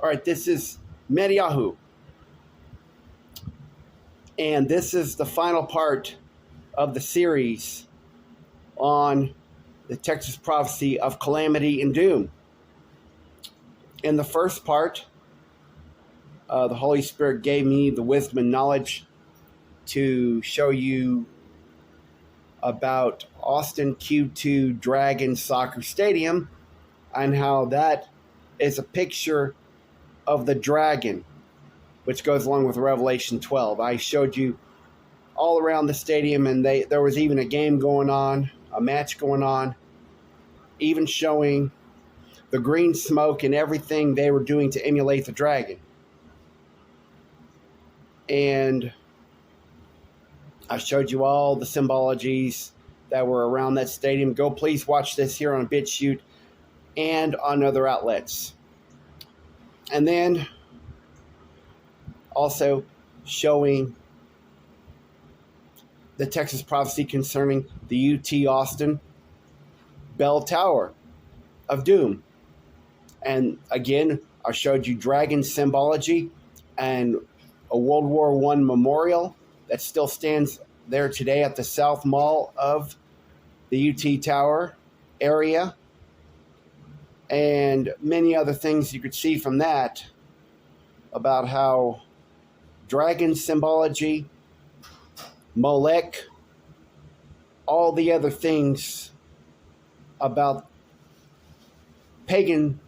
All right, this is Mediahu. And this is the final part of the series on the Texas prophecy of calamity and doom. In the first part, the Holy Spirit gave me the wisdom and knowledge to show you about Austin Q2 Dragon Soccer Stadium and how that is a picture of the dragon, which goes along with Revelation 12. I showed you all around the stadium, and there was even a game going on, a match going on, even showing the green smoke and everything they were doing to emulate the dragon. And I showed you all the symbologies that were around that stadium. Go please watch this here on BitChute and on other outlets. And then also showing the Texas prophecy concerning the UT Austin Bell Tower of Doom. And again, I showed you dragon symbology and a World War I memorial that still stands there today at the South Mall of the UT Tower area, and many other things you could see from that about how dragon symbology, Molech, all the other things about pagan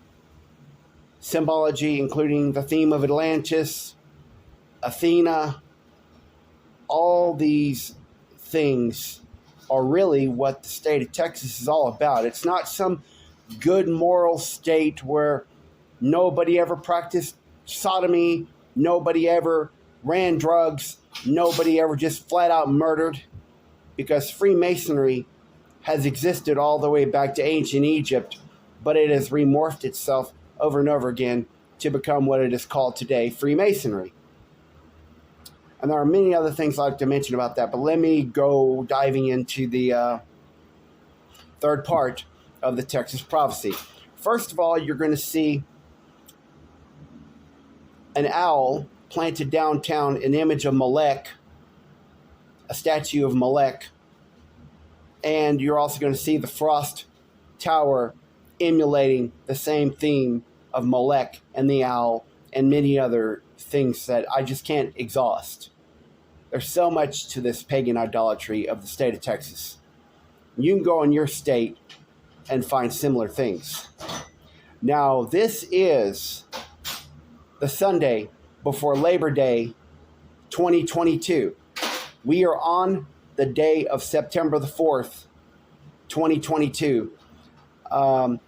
symbology, including the theme of Atlantis, Athena, all these things are really what the state of Texas is all about. It's not some good moral state where nobody ever practiced sodomy, nobody ever ran drugs, nobody ever just flat out murdered, because Freemasonry has existed all the way back to ancient Egypt, but it has remorphed itself over and over again to become what it is called today, Freemasonry. And there are many other things I'd like to mention about that, but let me go diving into the third part of the Texas prophecy. First of all, you're going to see an owl planted downtown, an image of Molech, a statue of Molech, and you're also going to see the Frost Tower emulating the same theme of Molech and the owl and many other things that I just can't exhaust. There's so much to this pagan idolatry of the state of Texas. You can go in your state and find similar things. Now, this is the Sunday before Labor Day 2022. We are on the day of September the 4th, 2022. A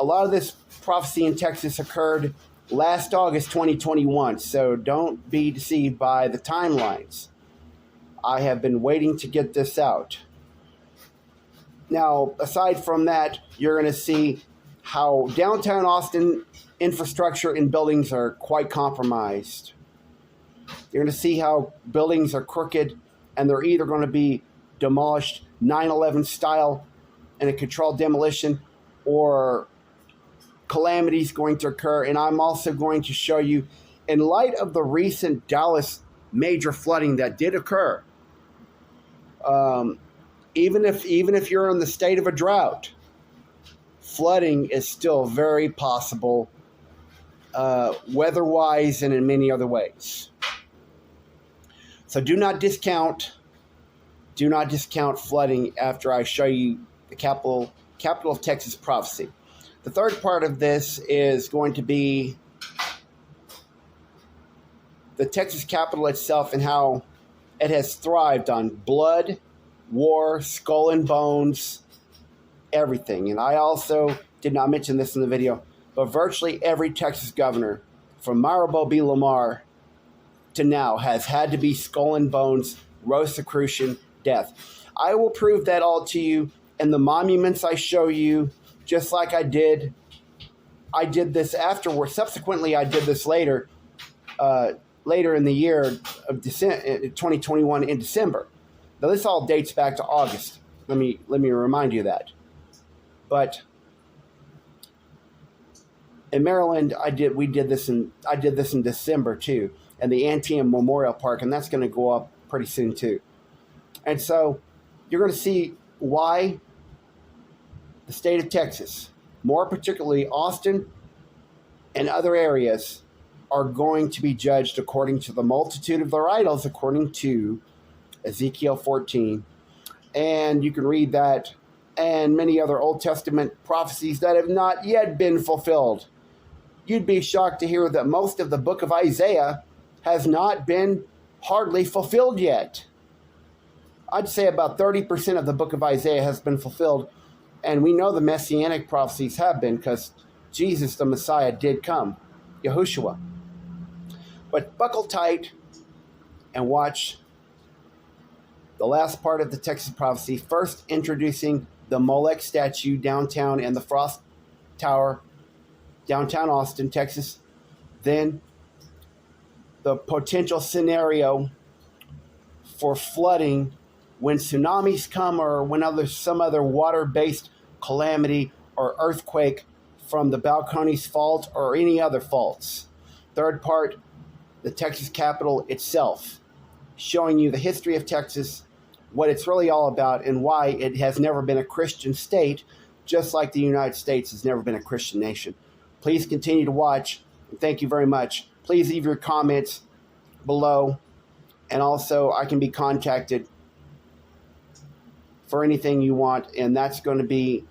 lot of this prophecy in Texas occurred last August 2021, so don't be deceived by the timelines. I have been waiting to get this out. Now, aside from that, you're going to see how downtown Austin infrastructure and buildings are quite compromised. You're going to see how buildings are crooked, and they're either going to be demolished 9/11 style in a controlled demolition, or calamities going to occur. And I'm also going to show you, in light of the recent Dallas major flooding that did occur, even if you're in the state of a drought, flooding is still very possible, weather-wise and in many other ways. So do not discount flooding after I show you the capital of Texas prophecy. The third part of this is going to be the Texas Capitol itself and how it has thrived on blood, war, skull and bones, everything. And I also did not mention this in the video, but virtually every Texas governor, from Marable B. Lamar to now, has had to be skull and bones, Rosicrucian death. I will prove that all to you in the monuments I show you, just like I did this afterwards. Subsequently, I did this later in the year of 2021 in December. Now, this all dates back to August. Let me remind you of that. But In Maryland, I did this in December too, and the Antietam Memorial Park, and that's going to go up pretty soon too. And so you're going to see why the state of Texas, more particularly Austin and other areas, are going to be judged according to the multitude of their idols, according to Ezekiel 14. And you can read that and many other Old Testament prophecies that have not yet been fulfilled. You'd be shocked to hear that most of the book of Isaiah has not been hardly fulfilled yet. I'd say about 30% of the book of Isaiah has been fulfilled, and we know the messianic prophecies have been because Jesus, the Messiah, did come, Yahushua. But buckle tight and watch the last part of the Texas prophecy, first introducing the Molech statue downtown and the Frost Tower, downtown Austin, Texas. Then the potential scenario for flooding when tsunamis come or when some other water-based calamity or earthquake from the Balcones Fault or any other faults. Third part, the Texas Capitol itself, showing you the history of Texas, what it's really all about, and why it has never been a Christian state, just like the United States has never been a Christian nation. Please continue to watch, and thank you very much. Please leave your comments below, and also I can be contacted for anything you want, and that's going to be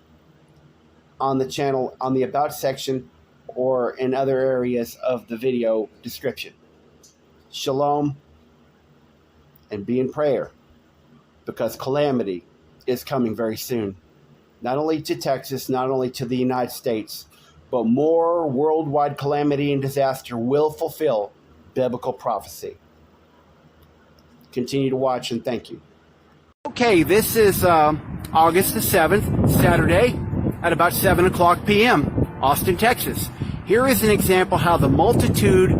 on the channel, on the About section, or in other areas of the video description. Shalom, and be in prayer, because calamity is coming very soon. Not only to Texas, not only to the United States, but more worldwide calamity and disaster will fulfill biblical prophecy. Continue to watch, and thank you. Okay, this is August the 7th, Saturday, at about 7 o'clock p.m., Austin, Texas. Here is an example how the multitude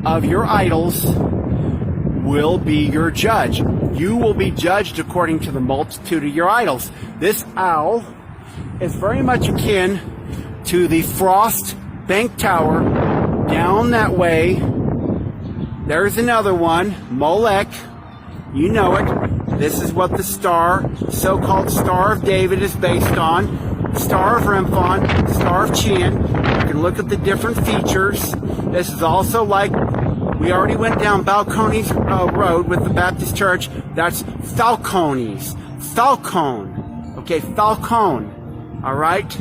of your idols will be your judge. You will be judged according to the multitude of your idols. This owl is very much akin to the Frost Bank Tower down that way. There's another one, Molech. You know it. This is what the so-called Star of David is based on. Star of Remphan, Star of Chin. You can look at the different features. This is also like, we already went down Balcones Road with the Baptist Church. That's Falcones. Falcone. Okay, Falcone. All right?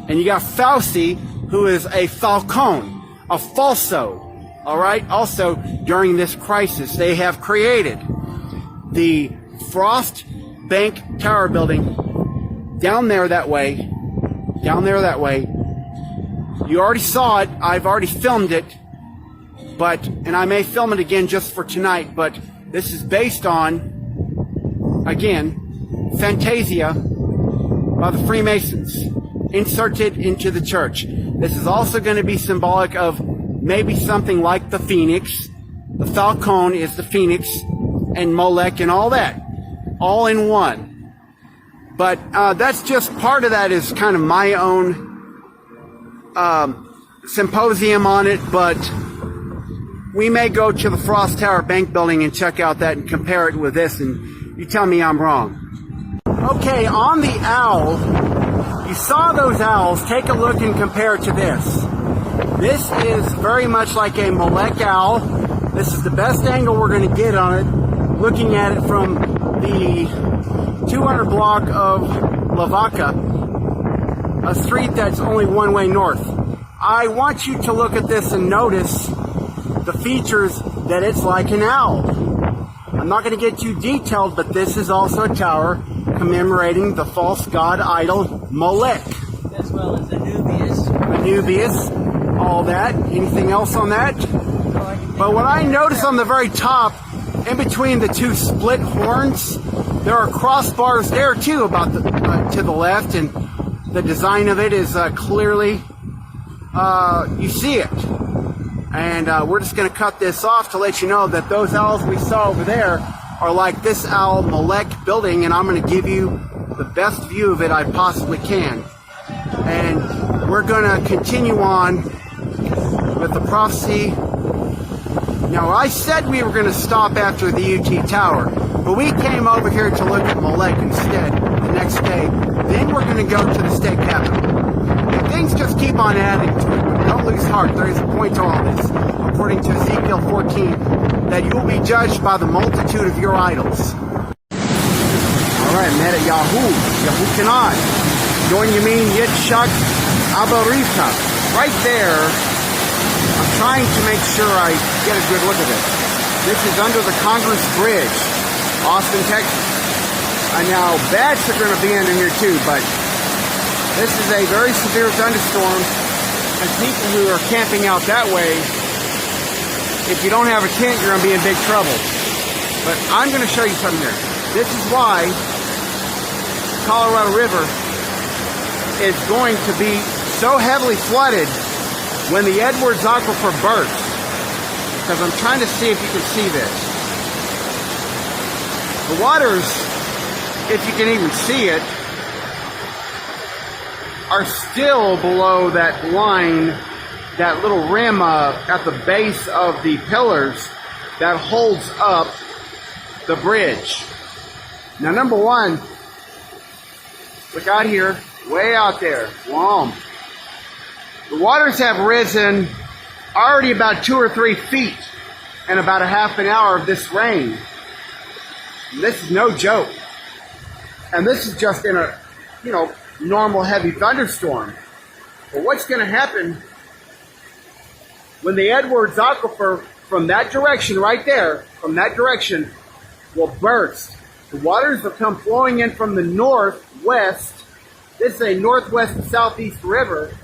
And you got Fauci, who is a Falcone, a falso. All right? Also, during this crisis, they have created the Frost Bank Tower building down there that way. Down there that way. You already saw it. I've already filmed it. And I may film it again just for tonight, but this is based on, again, Fantasia by the Freemasons, inserted into the church. This is also going to be symbolic of maybe something like the Phoenix. The Falcon is the Phoenix, and Molech and all that, all in one. But that's just part of that is kind of my own symposium on it, but we may go to the Frost Tower Bank building and check out that and compare it with this, and you tell me I'm wrong. Okay, on the owl, you saw those owls. Take a look and compare it to this. This is very much like a Molech owl. This is the best angle we're going to get on it, looking at it from the 200 block of Lavaca, a street that's only one way north. I want you to look at this and notice the features that it's like an owl. I'm not going to get too detailed, but this is also a tower commemorating the false god idol Molech. As well as Anubius. Anubius, all that. Anything else on that? But what I notice on the very top, in between the two split horns, there are crossbars there too, about to the left, and the design of it is clearly, you see it. And we're just going to cut this off to let you know that those owls we saw over there are like this owl Molech building, and I'm going to give you the best view of it I possibly can. And we're going to continue on with the prophecy. Now, I said we were going to stop after the UT Tower, but we came over here to look at Molech instead the next day. Then we're going to go to the state capitol. And things just keep on adding to it, but don't lose heart. There is a point to all this. According to Ezekiel 14, that you will be judged by the multitude of your idols. Alright, met at Yahukanai. Yon Yamin Yitzchak Abarita. Right there, I'm trying to make sure I get a good look at it. This is under the Congress Bridge, Austin, Texas. And now, bats are going to be under here too, but this is a very severe thunderstorm, and people who are camping out that way, if you don't have a tent, you're going to be in big trouble. But I'm going to show you something here. This is why Colorado River is going to be so heavily flooded when the Edwards Aquifer bursts. Because I'm trying to see if you can see this. The waters, if you can even see it, are still below that line, that little rim at the base of the pillars that holds up the bridge. Now, number one, look out here, way out there. Wow. The waters have risen already about 2 or 3 feet in about a half an hour of this rain. And this is no joke. And this is just in a, normal heavy thunderstorm. But what's going to happen when the Edwards Aquifer from that direction right there, from that direction, will burst? The waters will come flowing in from the northwest. This is a northwest and southeast river.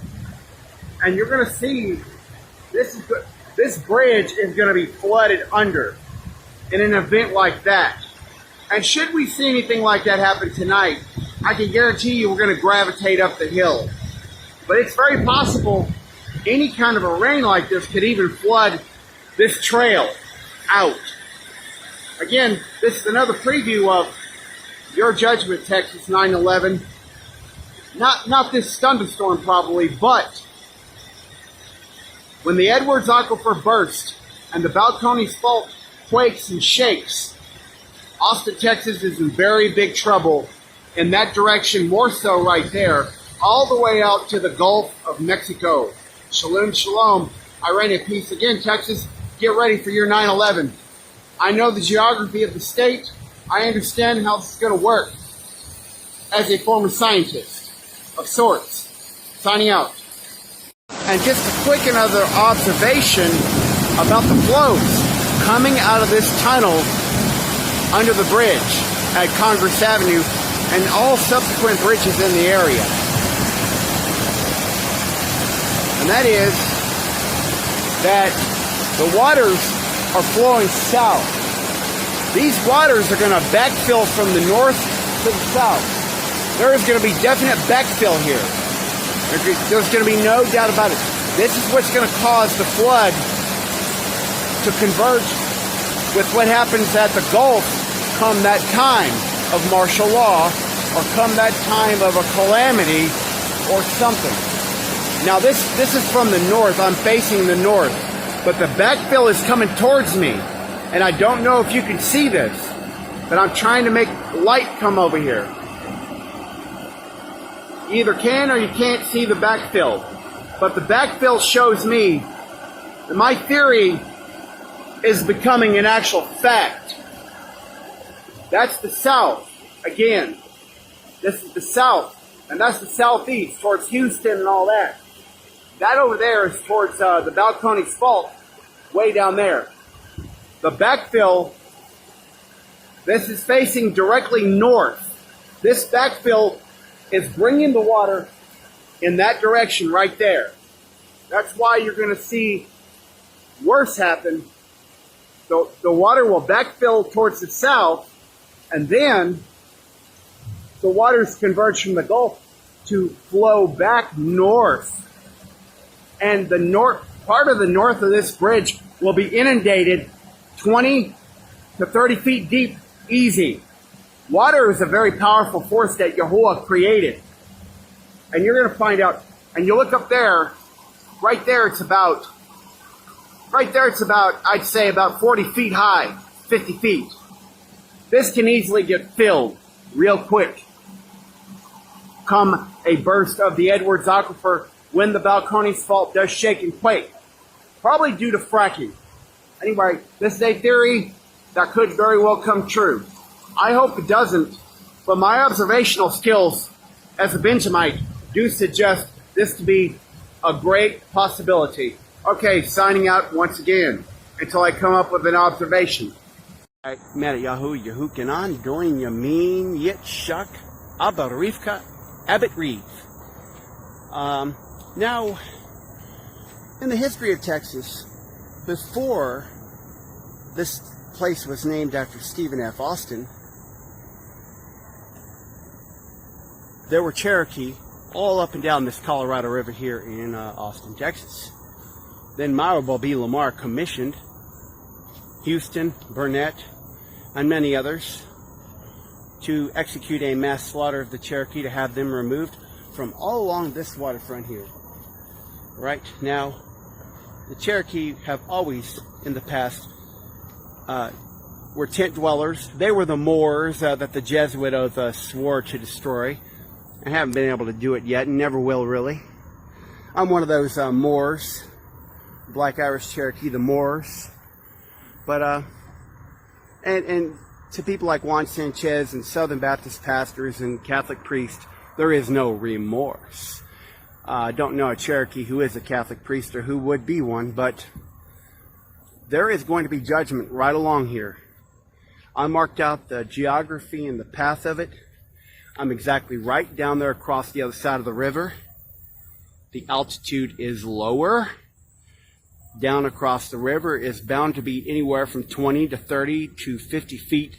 And you're going to see this bridge is going to be flooded under in an event like that. And should we see anything like that happen tonight, I can guarantee you we're going to gravitate up the hill. But it's very possible any kind of a rain like this could even flood this trail out. Again, this is another preview of your judgment, Texas 9/11. Not this thunderstorm probably, but when the Edwards Aquifer burst and the Balcones Fault quakes and shakes, Austin, Texas is in very big trouble in that direction, more so right there, all the way out to the Gulf of Mexico. Shalom, shalom. Iranian peace. Again, Texas, get ready for your 9/11. I know the geography of the state. I understand how this is going to work as a former scientist of sorts. Signing out. And just a quick another observation about the flows coming out of this tunnel under the bridge at Congress Avenue and all subsequent bridges in the area. And that is that the waters are flowing south. These waters are going to backfill from the north to the south. There is going to be definite backfill here. There's going to be no doubt about it. This is what's going to cause the flood to converge with what happens at the Gulf come that time of martial law or come that time of a calamity or something. Now this is from the north. I'm facing the north. But the backfill is coming towards me. And I don't know if you can see this, but I'm trying to make light come over here. You either can or you can't see the backfill. But the backfill shows me that my theory is becoming an actual fact. That's the south. Again, this is the south. And that's the southeast towards Houston and all that. That over there is towards the Balcones Fault, way down there. The backfill, this is facing directly north. This backfill is bringing the water in that direction right there. That's why you're going to see worse happen. The water will backfill towards the south, and then the waters converge from the Gulf to flow back north. And the north part of the north of this bridge will be inundated 20 to 30 feet deep, easy. Water is a very powerful force that Yahuwah created. And you're going to find out and you look up there, right there it's about, I'd say about 40 feet high, 50 feet. This can easily get filled real quick. Come a burst of the Edwards Aquifer when the Balcones Fault does shake and quake. Probably due to fracking. Anyway, this is a theory that could very well come true. I hope it doesn't, but my observational skills as a Benjamite do suggest this to be a great possibility. Okay, signing out once again until I come up with an observation. Met Yahoo, Yehukanan, Doin Yamin, Yitzhak, Abba Rivka, Abbot Reeve. Now, in the history of Texas, before this place was named after Stephen F. Austin, there were Cherokee all up and down this Colorado River here in Austin, Texas. Then Myra B. Lamar commissioned Houston, Burnett, and many others to execute a mass slaughter of the Cherokee, to have them removed from all along this waterfront here. Right now, the Cherokee have always, in the past, were tent dwellers. They were the Moors that the Jesuit oath swore to destroy. I haven't been able to do it yet, and never will, really. I'm one of those Moors, Black Irish Cherokee, the Moors. But, and to people like Juan Sanchez and Southern Baptist pastors and Catholic priests, there is no remorse. I don't know a Cherokee who is a Catholic priest or who would be one, but there is going to be judgment right along here. I marked out the geography and the path of it. I'm exactly right down there across the other side of the river. The altitude is lower. Down across the river is bound to be anywhere from 20 to 30 to 50 feet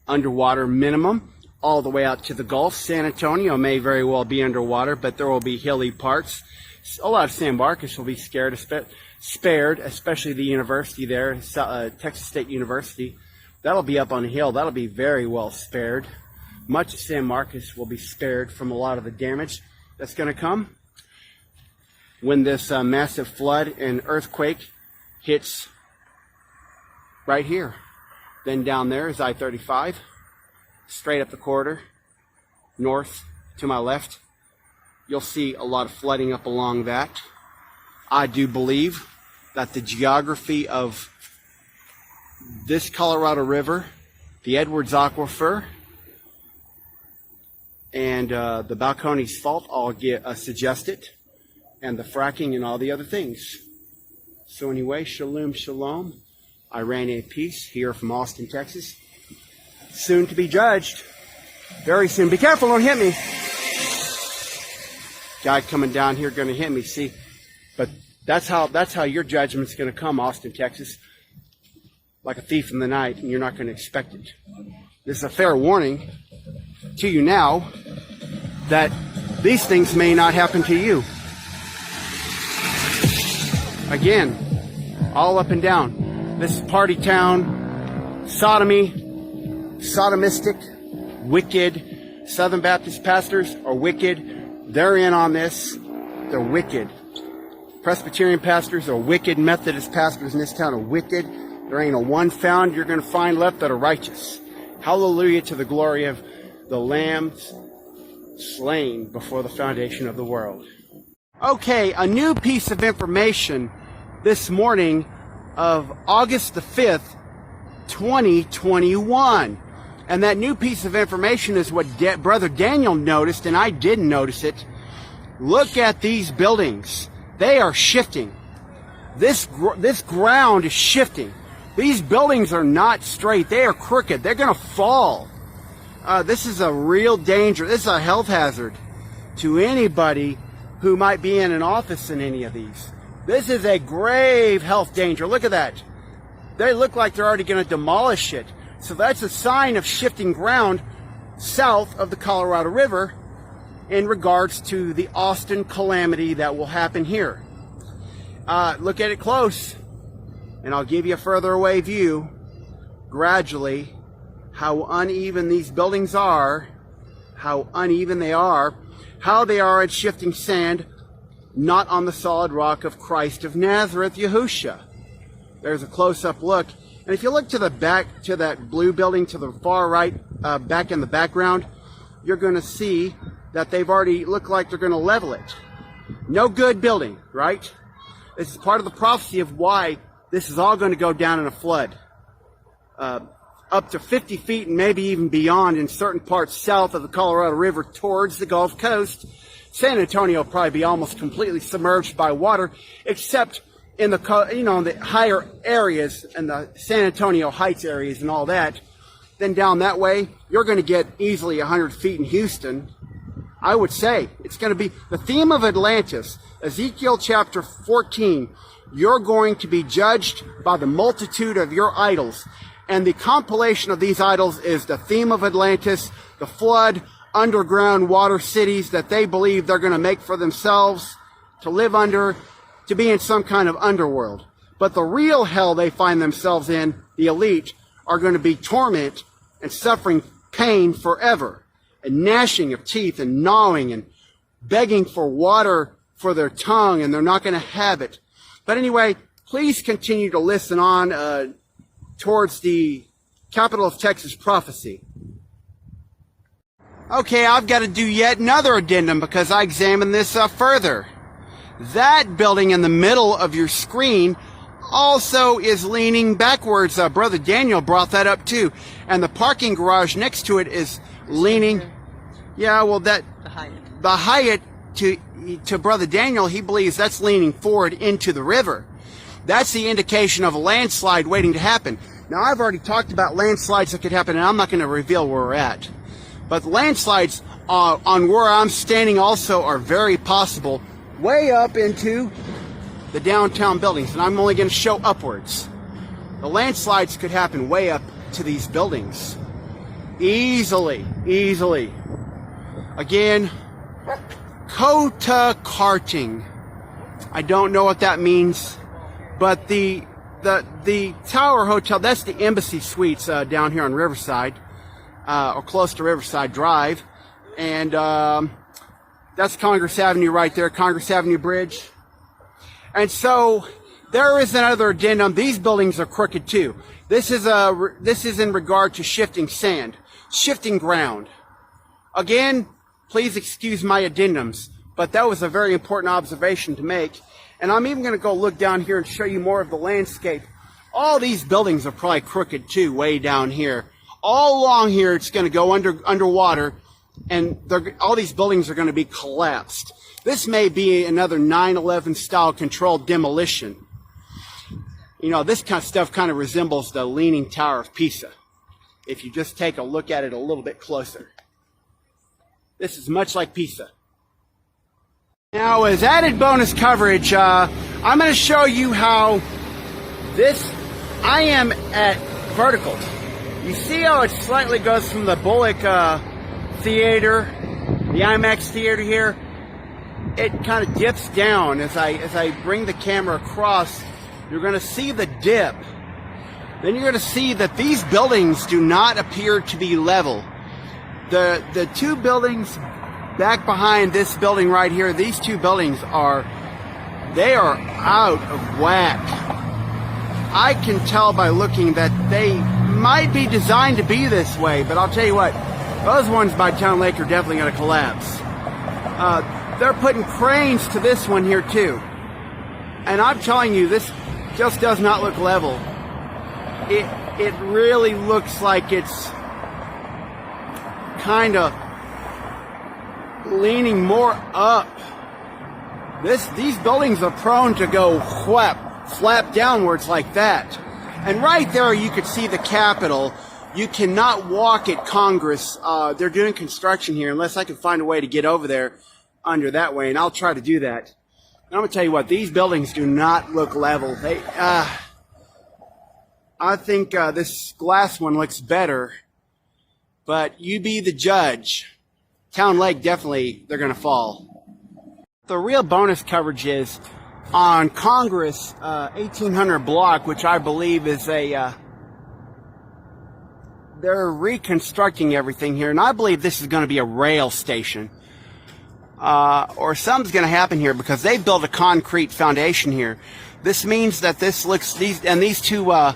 underwater minimum, all the way out to the Gulf. San Antonio may very well be underwater, but there will be hilly parts. A lot of San Marcos will be spared, especially the university there, Texas State University. That'll be up on a hill. That'll be very well spared. Much of San Marcos will be spared from a lot of the damage that's going to come when this massive flood and earthquake hits right here. Then down there is I-35, straight up the corridor, north to my left. You'll see a lot of flooding up along that. I do believe that the geography of this Colorado River, the Edwards Aquifer, and the Balcones Fault all suggest it, and the fracking and all the other things. So anyway, shalom, shalom. I ran a piece here from Austin, Texas. Soon to be judged. Very soon. Be careful, don't hit me. Guy coming down here going to hit me, see? But that's how your judgment's going to come, Austin, Texas. Like a thief in the night, and you're not going to expect it. This is a fair warning to you now that these things may not happen to you. Again, all up and down. This is party town, sodomy, sodomistic, wicked. Southern Baptist pastors are wicked. They're in on this. They're wicked. Presbyterian pastors are wicked. Methodist pastors in this town are wicked. There ain't a one found you're going to find left that are righteous. Hallelujah to the glory of the Lamb slain before the foundation of the world. Okay, a new piece of information this morning of August the 5th, 2021. And that new piece of information is what Brother Daniel noticed, and I didn't notice it. Look at these buildings. They are shifting. This ground is shifting. These buildings are not straight. They are crooked. They're going to fall. This is a real danger. This is a health hazard to anybody who might be in an office in any of these. This is a grave health danger. Look at that. They look like they're already going to demolish it. So that's a sign of shifting ground south of the Colorado River in regards to the Austin calamity that will happen here. Look at it close, and I'll give you a further away view gradually how uneven these buildings are, how uneven they are, how they are at shifting sand, not on the solid rock of Christ of Nazareth, Yahusha. There's a close-up look. And if you look to the back, to that blue building to the far right, back in the background, you're going to see that they've already looked like they're going to level it. No good building, right? This is part of the prophecy of why this is all going to go down in a flood. Up to 50 feet and maybe even beyond in certain parts south of the Colorado River towards the Gulf Coast. San Antonio will probably be almost completely submerged by water, except in the, in the higher areas and the San Antonio Heights areas and all that. Then down that way, you're going to get easily 100 feet in Houston. I would say it's going to be the theme of Atlantis, Ezekiel chapter 14. You're going to be judged by the multitude of your idols. And the compilation of these idols is the theme of Atlantis, the flood, underground water cities that they believe they're going to make for themselves, to live under, to be in some kind of underworld. But the real hell they find themselves in, the elite, are going to be torment and suffering pain forever, and gnashing of teeth and gnawing and begging for water for their tongue, and they're not going to have it. But anyway, please continue to listen on towards the capital of Texas prophecy. Okay, I've got to do yet another addendum because I examined this further. That building in the middle of your screen also is leaning backwards. Brother Daniel brought that up too. And the parking garage next to it is leaning. Yeah, well, the Hyatt to Brother Daniel, he believes that's leaning forward into the river. That's the indication of a landslide waiting to happen. Now, I've already talked about landslides that could happen, and I'm not going to reveal where we're at. But landslides on where I'm standing also are very possible, way up into the downtown buildings, and I'm only going to show upwards. The landslides could happen way up to these buildings. Easily. Again, Kota karting. I don't know what that means, but the Tower Hotel, that's the Embassy Suites down here on Riverside, or close to Riverside Drive, and that's Congress Avenue right there, Congress Avenue Bridge. And so there is another addendum. These buildings are crooked too. This is in regard to shifting sand, shifting ground. Again, please excuse my addendums, but that was a very important observation to make. And I'm even going to go look down here and show you more of the landscape. All these buildings are probably crooked too, way down here. All along here, it's going to go underwater, and all these buildings are going to be collapsed. This may be another 9/11 style controlled demolition. You know, this kind of stuff kind of resembles the Leaning Tower of Pisa, if you just take a look at it a little bit closer. This is much like Pisa. Now, as added bonus coverage, I'm going to show you how I am at vertical. You see how it slightly goes from the Molech theater, the IMAX theater here? It kind of dips down. As I bring the camera across, you're going to see the dip. Then you're going to see that these buildings do not appear to be level. The two buildings back behind this building right here, these two buildings are out of whack. I can tell by looking that they might be designed to be this way, but I'll tell you what, those ones by Town Lake are definitely going to collapse. They're putting cranes to this one here too. And I'm telling you, this just does not look level. It really looks like it's kind of leaning more up. These buildings are prone to go flap downwards like that. And right there you could see the Capitol. You cannot walk at Congress. They're doing construction here unless I can find a way to get over there under that way, and I'll try to do that. And I'm going to tell you what, these buildings do not look level. I think this glass one looks better, but you be the judge. Town Lake, definitely, they're going to fall. The real bonus coverage is on Congress 1800 block, which I believe is they're reconstructing everything here, and I believe this is going to be a rail station. or something's going to happen here because they built a concrete foundation here. This means that these two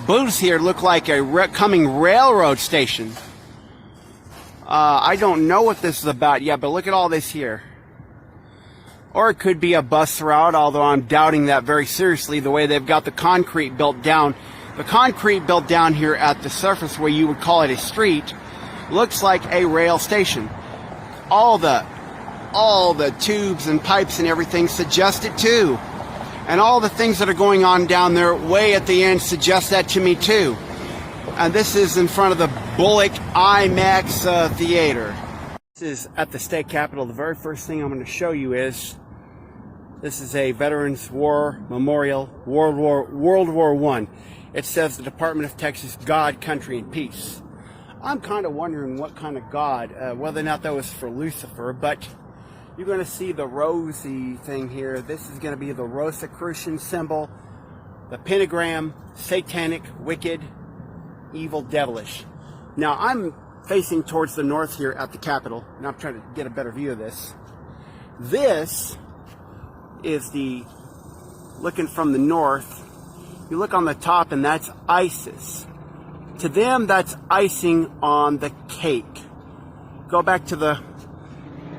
booths here look like a coming railroad station. I don't know what this is about yet, but look at all this here. Or it could be a bus route, although I'm doubting that very seriously, the way they've got the concrete built down. The concrete built down here at the surface where you would call it a street looks like a rail station. All the tubes and pipes and everything suggest it too. And all the things that are going on down there way at the end suggest that to me too. And this is in front of the Molech IMAX theater. This is at the state capitol. The very first thing I'm going to show you is this is a Veterans War Memorial, World War I. It says the Department of Texas, God, Country, and Peace. I'm kind of wondering what kind of God, whether or not that was for Lucifer, but you're going to see the rosy thing here. This is going to be the Rosicrucian symbol, the pentagram, satanic, wicked, evil, devilish. Now, I'm facing towards the north here at the Capitol, and I'm trying to get a better view of this. This is looking from the north. You look on the top, and that's ISIS. To them, that's icing on the cake. Go back to the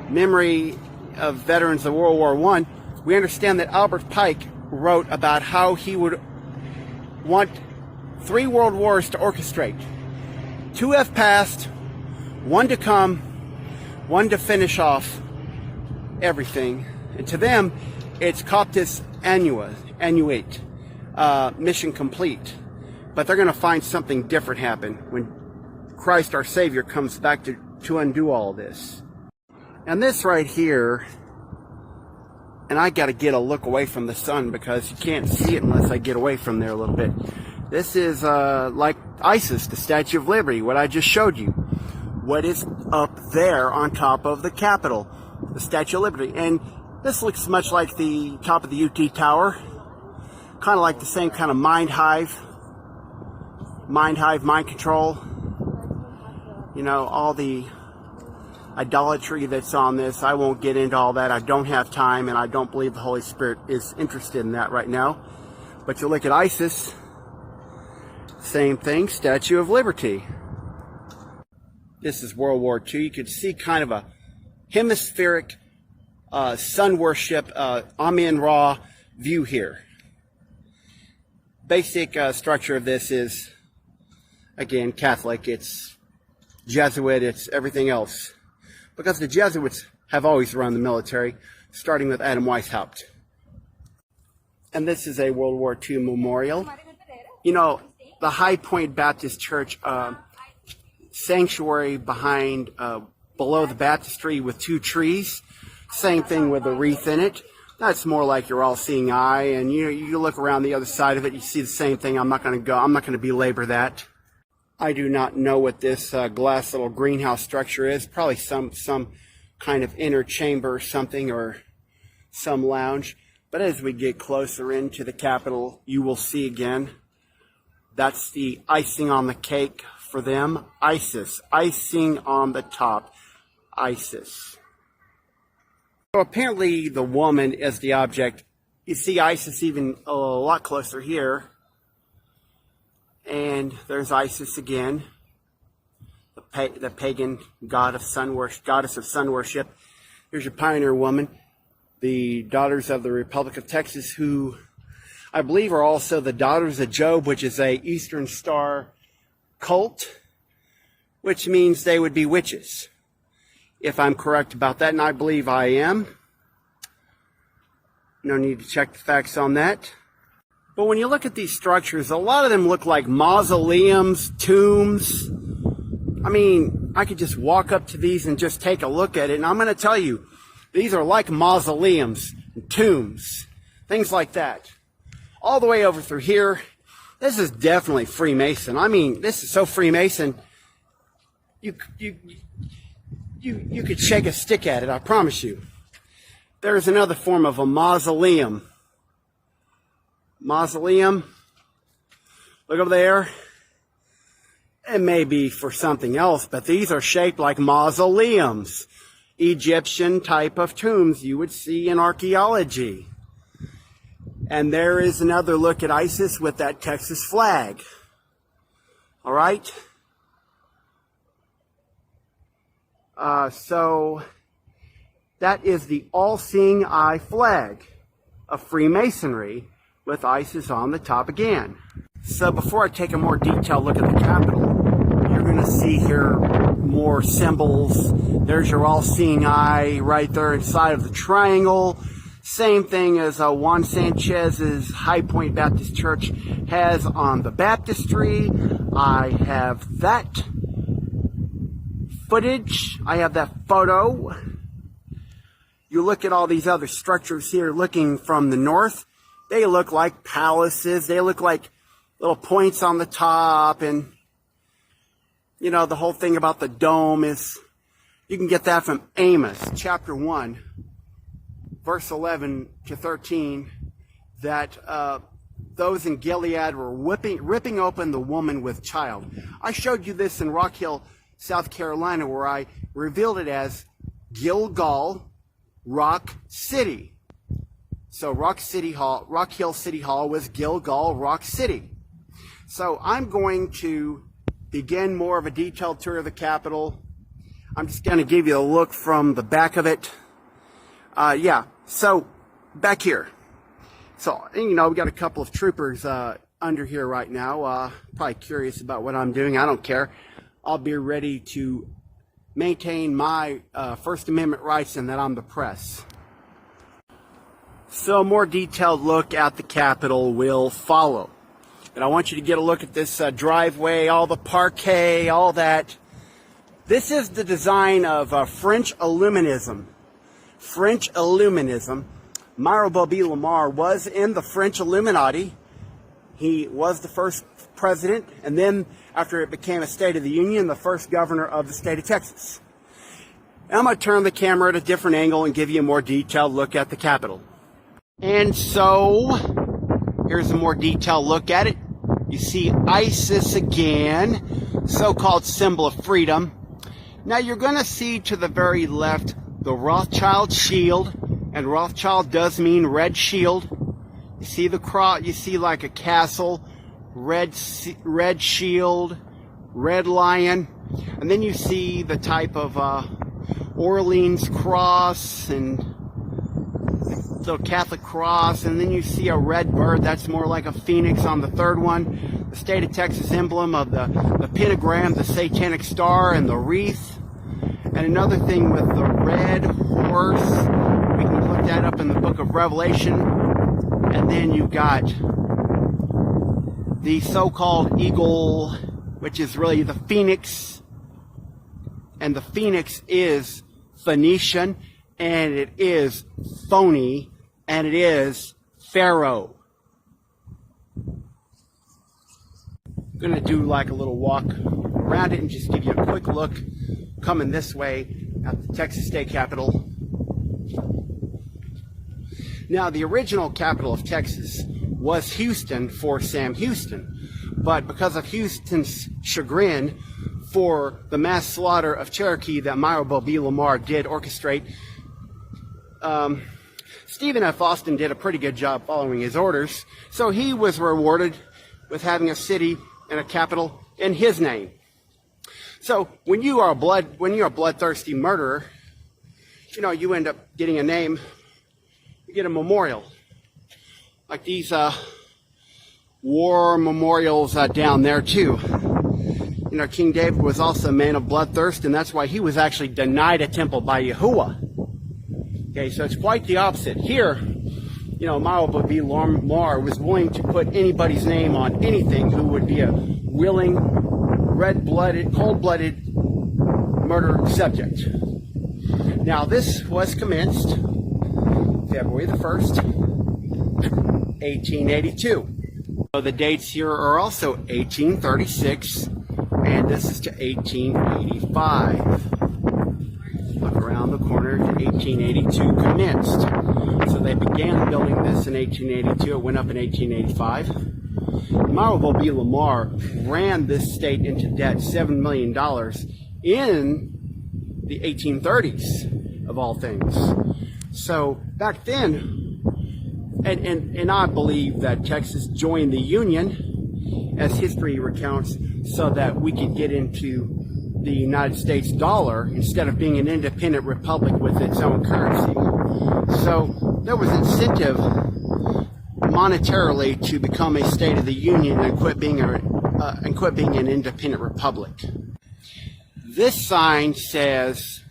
memory of veterans of World War I. We understand that Albert Pike wrote about how he would want 3 world wars to orchestrate. 2 have passed, 1 to come, 1 to finish off everything. And to them, it's Coptis Annuate, mission complete. But they're going to find something different happen when Christ our Savior comes back to undo all this. And this right here, and I got to get a look away from the sun because you can't see it unless I get away from there a little bit. This is like ISIS, the Statue of Liberty, what I just showed you. What is up there on top of the Capitol, the Statue of Liberty. And this looks much like the top of the UT Tower. Kind of like the same kind of mind hive, mind control. You know, all the idolatry that's on this. I won't get into all that. I don't have time, and I don't believe the Holy Spirit is interested in that right now. But you look at ISIS, same thing, Statue of Liberty. This is World War II. You could see kind of a hemispheric sun worship, Amun-Ra view here. Basic structure of this is, again, Catholic. It's Jesuit. It's everything else. Because the Jesuits have always run the military, starting with Adam Weishaupt. And this is a World War II memorial. You know, the High Point Baptist Church sanctuary behind, below the baptistry with 2 trees. Same thing with a wreath in it. That's more like your all-seeing eye, and you look around the other side of it, you see the same thing. I'm not going to belabor that. I do not know what this glass little greenhouse structure is. Probably some kind of inner chamber or something, or some lounge. But as we get closer into the Capitol, you will see again, that's the icing on the cake for them. ISIS, icing on the top, ISIS. So apparently the woman is the object. You see ISIS even a lot closer here. And there's Isis again, the pagan goddess of sun worship. Here's your pioneer woman, the Daughters of the Republic of Texas, who I believe are also the Daughters of Job, which is a Eastern Star cult, which means they would be witches. If I'm correct about that, and I believe I am. No need to check the facts on that. But when you look at these structures, a lot of them look like mausoleums, tombs. I mean, I could just walk up to these and just take a look at it, and I'm going to tell you, these are like mausoleums, tombs, things like that. All the way over through here, this is definitely Freemason. I mean, this is so Freemason, you could shake a stick at it, I promise you. There's another form of a mausoleum. Mausoleum, look over there. It may be for something else, but these are shaped like mausoleums. Egyptian type of tombs you would see in archaeology. And there is another look at ISIS with that Texas flag. All right? So that is the All-Seeing Eye flag of Freemasonry with ISIS on the top again. So before I take a more detailed look at the Capitol, you're going to see here more symbols. There's your All-Seeing Eye right there inside of the triangle. Same thing as Juan Sanchez's High Point Baptist Church has on the baptistry. I have that footage. I have that photo. You look at all these other structures here looking from the north. They look like palaces. They look like little points on the top. And, you know, the whole thing about the dome is, you can get that from Amos chapter 1, verse 11 to 13, that those in Gilead were ripping open the woman with child. I showed you this in Rock Hill, South Carolina, where I revealed it as Gilgal Rock City. So Rock Hill City Hall was Gilgal Rock City. So I'm going to begin more of a detailed tour of the Capitol. I'm just going to give you a look from the back of it. Yeah, so back here. So, you know, we got a couple of troopers under here right now. Probably curious about what I'm doing. I don't care. I'll be ready to maintain my First Amendment rights and that I'm the press. So a more detailed look at the Capitol will follow. And I want you to get a look at this driveway, all the parquet, all that. This is the design of French Illuminism. French Illuminism. Mirabeau Lamar was in the French Illuminati. He was the first president, and then after it became a State of the Union, the first governor of the state of Texas. I'm going to turn the camera at a different angle and give you a more detailed look at the Capitol. And so, here's a more detailed look at it. You see ISIS again, so-called symbol of freedom. Now you're going to see to the very left the Rothschild shield, and Rothschild does mean red shield. You see the cross, you see like a castle, red shield, red lion, and then you see the type of Orleans cross and the Catholic cross, and then you see a red bird. That's more like a phoenix on the third one. The state of Texas emblem of the pentagram, the satanic star, and the wreath. And another thing with the red horse, we can look that up in the book of Revelation. And then you got the so-called eagle, which is really the phoenix. And the phoenix is Phoenician, and it is phony, and it is Pharaoh. I'm going to do like a little walk around it and just give you a quick look coming this way at the Texas State Capitol. Now, the original capital of Texas was Houston for Sam Houston, but because of Houston's chagrin for the mass slaughter of Cherokee that Mirabeau Lamar did orchestrate, Stephen F. Austin did a pretty good job following his orders, so he was rewarded with having a city and a capital in his name. So when you are a bloodthirsty murderer, you know, you end up getting a name, you get a memorial, like these war memorials down there too. You know, King David was also a man of bloodthirst, and that's why he was actually denied a temple by Yahuwah. Okay, so it's quite the opposite. Here, you know, Mirabeau Lamar was willing to put anybody's name on anything who would be a willing, red-blooded, cold-blooded murder subject. Now, this was commenced February the 1st, 1882. So the dates here are also 1836, and this is to 1885. Look around the corner to 1882 commenced. So they began building this in 1882. It went up in 1885. Mirabeau Lamar ran this state into debt $7 million in the 1830s. of all things. So back then, and I believe that Texas joined the Union, as history recounts, so that we could get into the United States dollar instead of being an independent republic with its own currency. So there was incentive monetarily to become a state of the Union and quit being an independent republic. This sign says,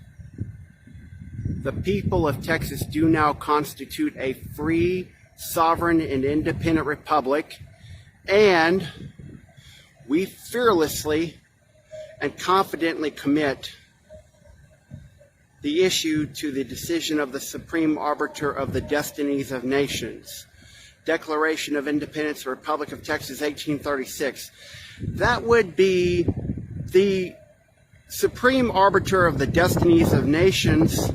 "The people of Texas do now constitute a free, sovereign, and independent republic, and we fearlessly and confidently commit the issue to the decision of the Supreme Arbiter of the Destinies of Nations. Declaration of Independence, Republic of Texas, 1836. That would be the Supreme Arbiter of the Destinies of Nations.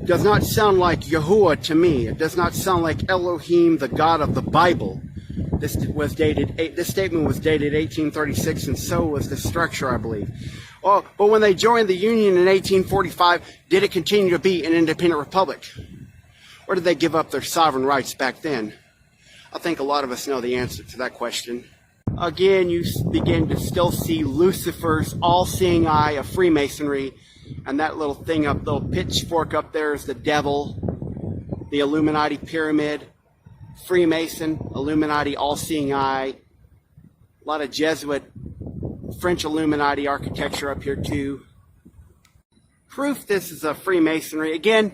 Does not sound like Yahuwah to me. It does not sound like Elohim, the God of the Bible. This statement was dated 1836, and so was the structure, I believe. Oh, but when they joined the Union in 1845, did it continue to be an independent republic? Or did they give up their sovereign rights back then? I think a lot of us know the answer to that question. Again, you begin to still see Lucifer's all-seeing eye of Freemasonry, and that little thing up, little pitchfork up there is the devil, the Illuminati pyramid, Freemason, Illuminati All Seeing Eye, a lot of Jesuit, French Illuminati architecture up here too. Proof this is a Freemasonry. Again,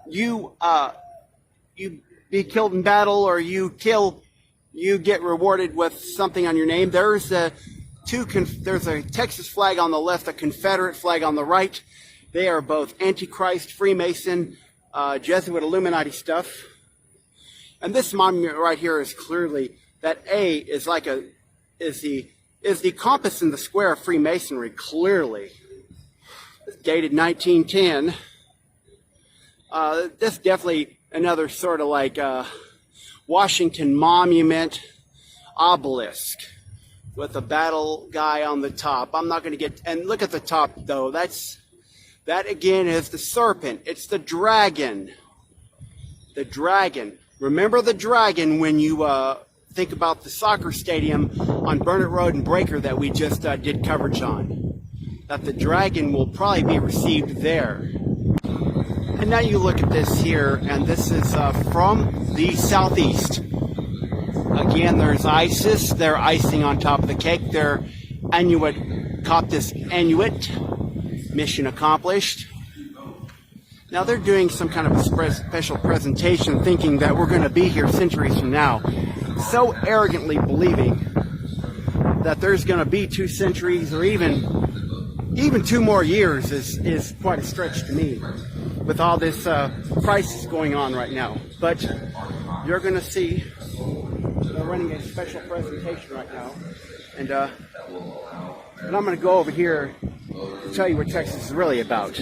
you be killed in battle, or you get rewarded with something on your name. There's a Texas flag on the left, a Confederate flag on the right. They are both Antichrist, Freemason, Jesuit Illuminati stuff. And this monument right here is clearly that A is the compass in the square of Freemasonry. Clearly, it's dated 1910. This definitely another sort of like Washington Monument obelisk with a battle guy on the top. I'm not going to get, and look at the top though. That again is the serpent. It's the dragon. The dragon. Remember the dragon when you think about the soccer stadium on Burnett Road and Breaker that we just did coverage on. That the dragon will probably be received there. And now you look at this here, and this is from the southeast. Again, there's ISIS. They're icing on top of the cake. They're Coptus Annuit. Mission accomplished. Now they're doing some kind of a special presentation thinking that we're going to be here centuries from now. So arrogantly believing that there's going to be 2 centuries or even 2 more years is quite a stretch to me with all this crisis going on right now. But you're going to see they're running a special presentation right now. And I'm going to go over here to tell you what Texas is really about.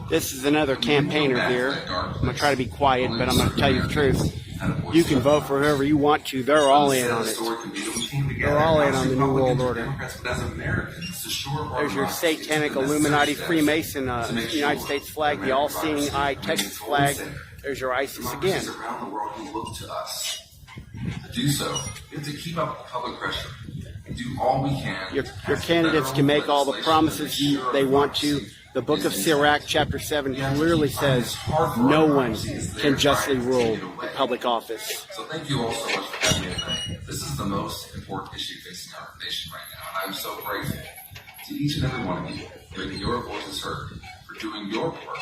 This is another campaigner here. I'm going to try to be quiet, but I'm going to tell you the truth. You can vote for whoever you want to. They're all in on it. They're all in on the New World Order. There's your satanic Illuminati Freemason United States flag, the All-Seeing Eye Texas flag. There's your ISIS again. To do so, we have to keep up with public pressure and do all we can. Your candidates can make all the promises they want to. The book of Sirach, chapter 7, clearly says no one can justly rule the public office. So thank you all so much for having me tonight. This is the most important issue facing our nation right now, and I'm so grateful to each and every one of you for making your voices heard, for doing your part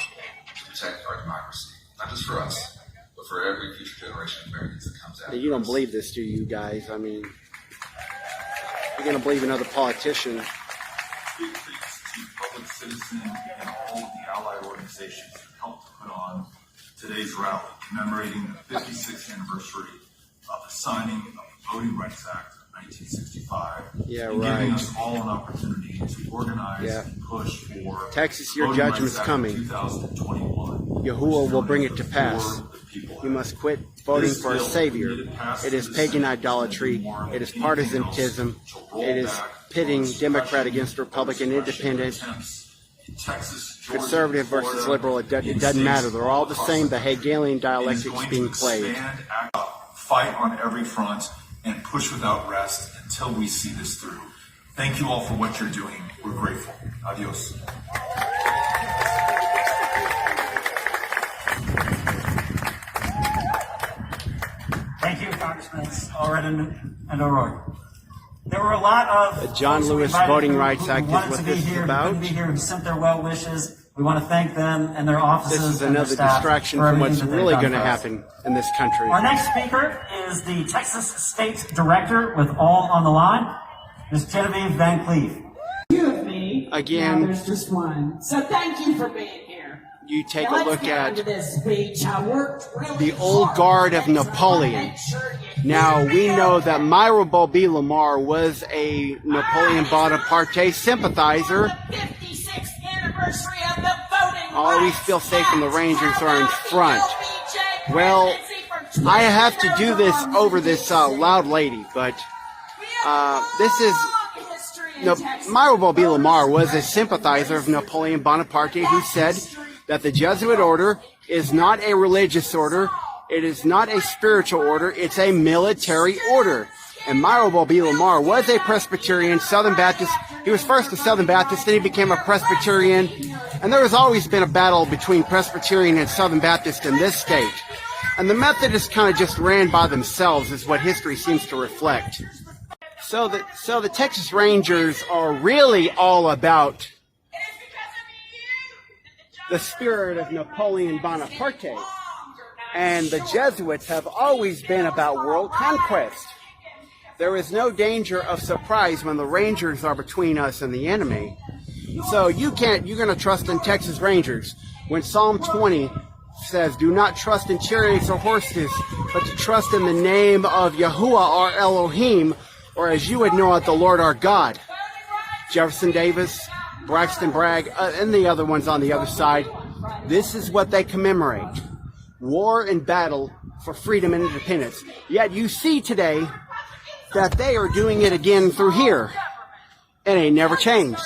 to protect our democracy, not just for us, but for every future generation of Americans that comes after us. You don't believe this, do you guys? I mean, you're going to believe another politician. Big thanks to Public Citizen and all of the allied organizations that helped to put on today's rally, commemorating the 56th anniversary of the signing of the Voting Rights Act of 1965, and giving us all an opportunity to organize and push for Texas, your judgment's coming. 2021. Yahuwah will bring it to pass. You must quit voting for a savior. It is pagan idolatry. It is partisantism. It is pitting Democrat against Republican, independent. Texas, Georgia, conservative versus Florida, liberal, it doesn't matter. They're all the same. The Hegelian dialectic's being played. Stand, act up, fight on every front, and push without rest until we see this through. Thank you all for what you're doing. We're grateful. Adios. Thank you, Congressman Allred and O'Rourke. There were a lot of The John folks who Lewis invited Voting who Rights Act is wanted what to be this is here, who about. couldn't be here, who sent their well wishes. We want to thank them and their offices. This is and their another staff distraction for from what's everything that they've really done going to for us. happen in this country. Our next speaker is the Texas State Director with All on the Line, Ms. Genevieve Van Cleve. Two of me. Again, Now there's just one. So thank you for being here. You take Now a let's look get at onto this speech. I worked really the old hard guard of next time. Napoleon. Make sure you Now, hear we me know out. that Myra Bobby Lamar was a Napoleon Bonaparte sympathizer. The 56th anniversary of the Voting Always Rights feel safe when the Act. Rangers How are in about the front. LBJ Well, presidency for I have to 20 do this years over this on loud lady, but We have this is... long history in No, Texas. Myra Bobby Lamar was a sympathizer of Napoleon Bonaparte who said that the Jesuit order is not a religious order, it is not a spiritual order, it's a military order. And Myra Bobby Lamar was a Presbyterian, Southern Baptist. He was first a Southern Baptist, then he became a Presbyterian. And there has always been a battle between Presbyterian and Southern Baptist in this state. And the Methodists kind of just ran by themselves, is what history seems to reflect. So the Texas Rangers are really all about the spirit of Napoleon Bonaparte. And the Jesuits have always been about world conquest. There is no danger of surprise when the Rangers are between us and the enemy. So you're going to trust in Texas Rangers. When Psalm 20 says, do not trust in chariots or horses, but to trust in the name of Yahuwah our Elohim, or as you would know it, the Lord our God. Jefferson Davis, Braxton Bragg, and the other ones on the other side. This is what they commemorate. War and battle for freedom and independence. Yet you see today that they are doing it again through here. And it never changed.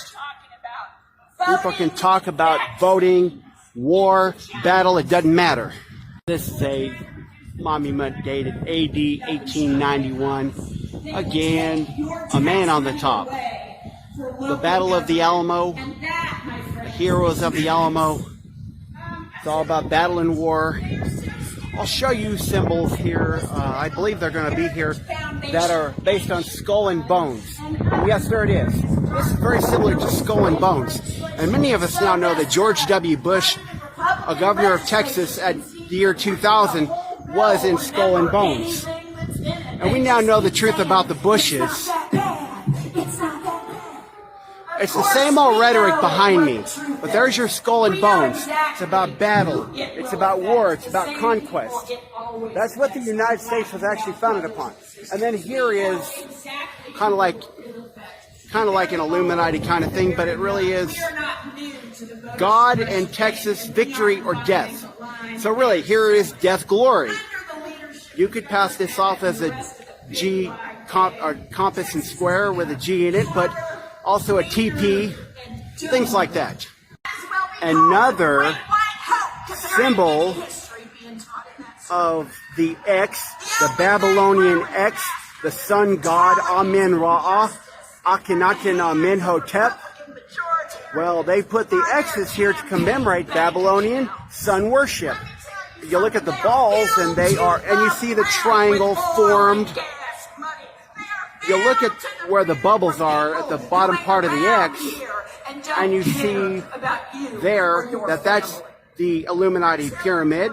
People can talk about voting, war, battle, it doesn't matter. This is a monument dated AD 1891. Again, a man on the top. The Battle of the Alamo, the heroes of the Alamo. It's all about battle and war. I'll show you symbols here. I believe they're going to be here that are based on skull and bones. And yes, there it is. This is very similar to skull and bones. And many of us now know that George W. Bush, a governor of Texas at the year 2000, was in skull and bones. And we now know the truth about the Bushes. It's the same old rhetoric behind me, but there's your skull and bones. It's about battle. It's about war. It's about conquest. That's what the United States was actually founded upon. And then here is kind of like an Illuminati kind of thing, but it really is God and Texas, victory or death. So really, here is death glory. You could pass this off as a G compass and square with a G in it, but also a TP, things like that. Another symbol of the X, the Babylonian X, the sun god Amen-Ra, Akhenaten Amenhotep. Well, they put the X's here to commemorate Babylonian sun worship. You look at the balls and you see the triangle formed. You look at where the bubbles are at the bottom part of the X, and you see there that that's the Illuminati pyramid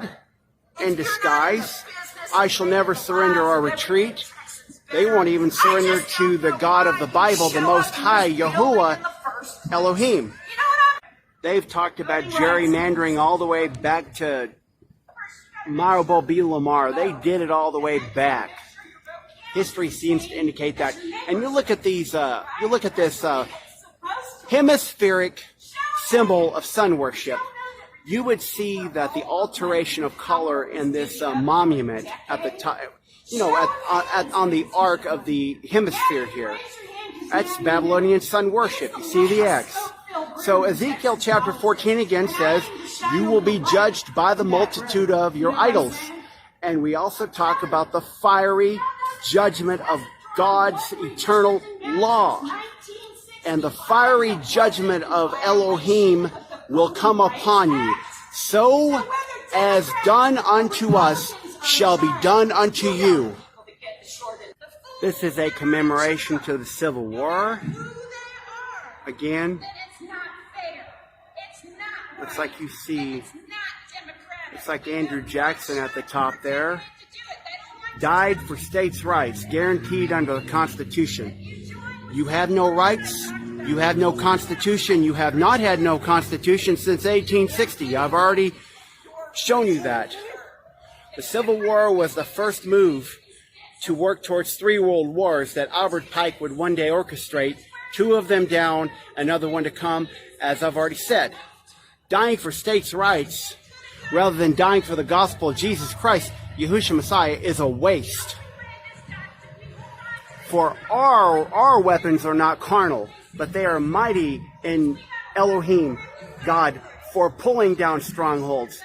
in disguise. I shall never surrender or retreat. They won't even surrender to the God of the Bible, the Most High, Yahuwah Elohim. They've talked about gerrymandering all the way back to Myra Bobby Lamar. They did it all the way back. History seems to indicate that. And you look at these, you look at this hemispheric symbol of sun worship. You would see that the alteration of color in this monument at the top, on the arc of the hemisphere here. That's Babylonian sun worship. You see the X. So Ezekiel chapter 14 again says, you will be judged by the multitude of your idols. And we also talk about the fiery judgment of God's eternal law. And the fiery judgment of Elohim will come upon you. So as done unto us shall be done unto you. This is a commemoration to the Civil War. Again, looks like you see, it's like Andrew Jackson at the top there. Died for states' rights, guaranteed under the Constitution. You have no rights. You have no Constitution. You have not had no Constitution since 1860. I've already shown you that. The Civil War was the first move to work towards 3 world wars that Albert Pike would one day orchestrate, 2 of them down, another one to come, as I've already said. Dying for states' rights, rather than dying for the gospel of Jesus Christ, Yahushua Messiah, is a waste. For our weapons are not carnal, but they are mighty in Elohim, God, for pulling down strongholds.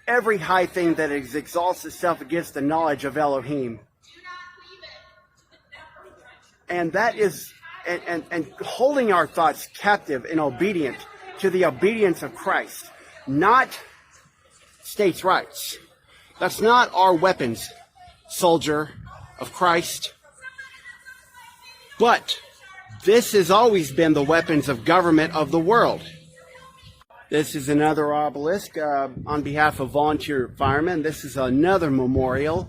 Every high thing that exalts itself against the knowledge of Elohim. And that is, and holding our thoughts captive and obedient to the obedience of Christ, not states' rights. That's not our weapons, soldier of Christ. But this has always been the weapons of government of the world. This is another obelisk on behalf of volunteer firemen. This is another memorial.